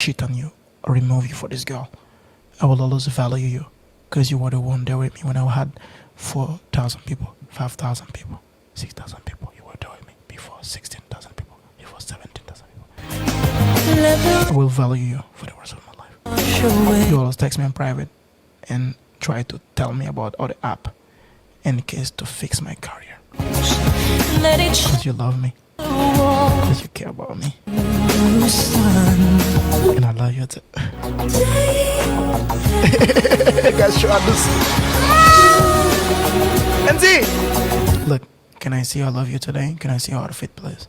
cheat on you or remove you for this girl. I will always value you because you were the one there with me when I had 4,000 people, 5,000 people, 6,000 people. You were there with me before 16,000 people, before 17,000 people. I will value you for the rest of my life. You always text me in private and try to tell me about other app in case to fix my career. Because you love me. Because you care about me. And I love you too. Guys, show this. And see. Look, can I see I love you today? Can I see your outfit, please?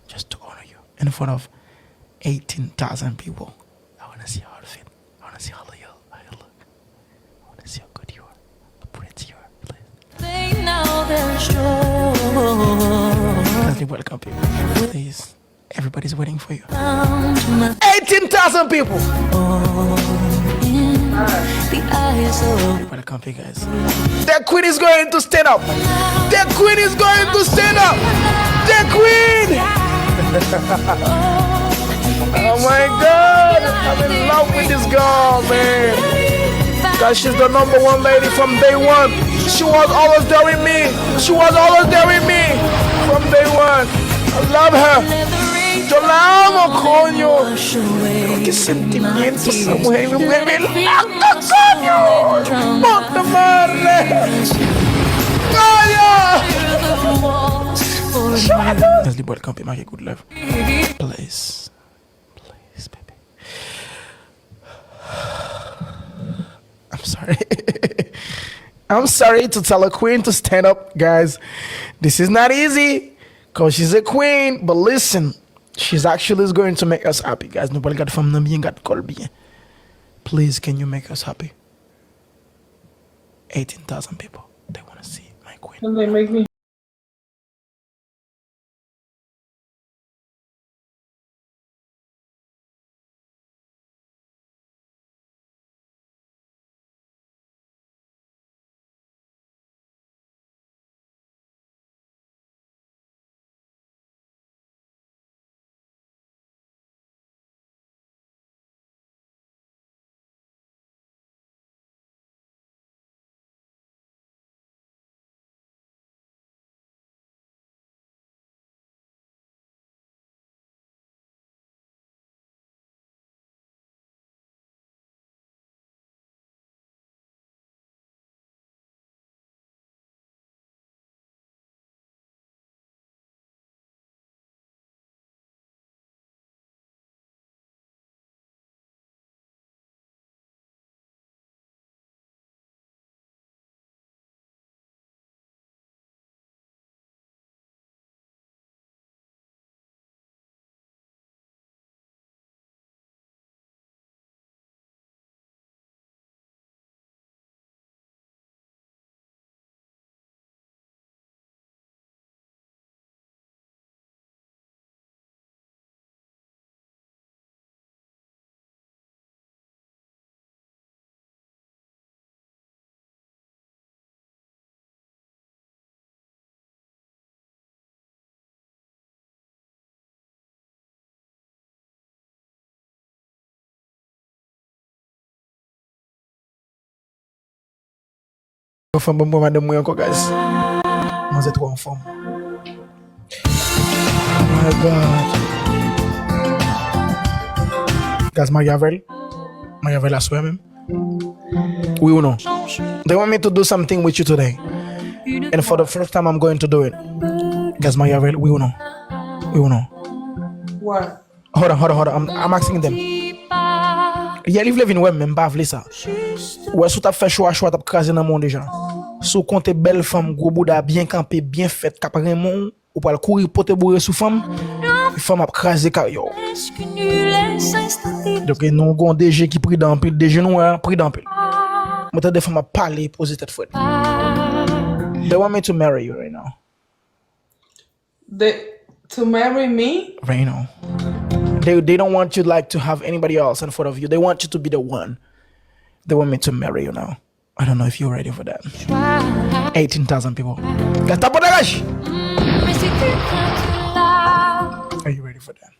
Just to honor you in front of 18,000 people. I want to see your outfit. I want to see how you look. I want to see how good you are, how pretty you are, please. Leslie, welcome people. Please, everybody's waiting for you. 18,000 people. Welcome you guys. The queen is going to stand up. The queen is going to stand up. The queen. Oh my God, I'm in love with this girl, man. Cause she's the number one lady from day one. She was always there with me. She was always there with me from day one. I love her. Yo la amo, coño. Qué sentimiento esa mujer. Me mueve loca, coño. Puta madre. Coño. Leslie, welcome to my good love. Please. Please, baby. I'm sorry. I'm sorry to tell a queen to stand up, guys. This is not easy because she's a queen. But listen, she's actually going to make us happy, guys. Nobody got from them, got called bien. Please, can you make us happy? 18,000 people. They want to see my queen. And they make me. From madame moi encore, guys. Moi, c'est trop en forme. Oh my God. Guys, Mariavel I swear, même. Oui ou non? They want me to do something with you today. And for the first time, I'm going to do it. Guys, Mariavel, oui ou non? Oui ou non? What? Hold on. I'm asking them. Il y a livre vin ouais même pas vle ça. Ouais, sou t'a fait choix t'a crasé dans monde déjà. Sou compte belle femme gros bouda bien campé, bien fait cap Raymond ou pas courir pote bourré sous femme. Femme a crasé yo. Donc non gon DG qui pris dans pile DG noir, pris dans pile. Moi t'as des femmes à parler poser tête fouette. They want me to marry you right now. To marry me? Right now. They don't want you like to have anybody else in front of you. They want you to be the one. They want me to marry you now. I don't know if you're ready for that. 18,000 people. Are you ready for that?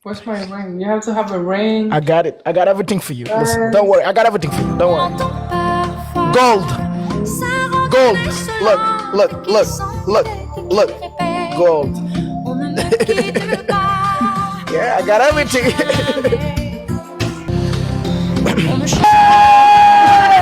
Where's my ring? You have to have a ring. I got it. I got everything for you. Listen, don't worry. I got everything for you. Don't worry. Gold. Gold. Look. Gold. Yeah, I got everything.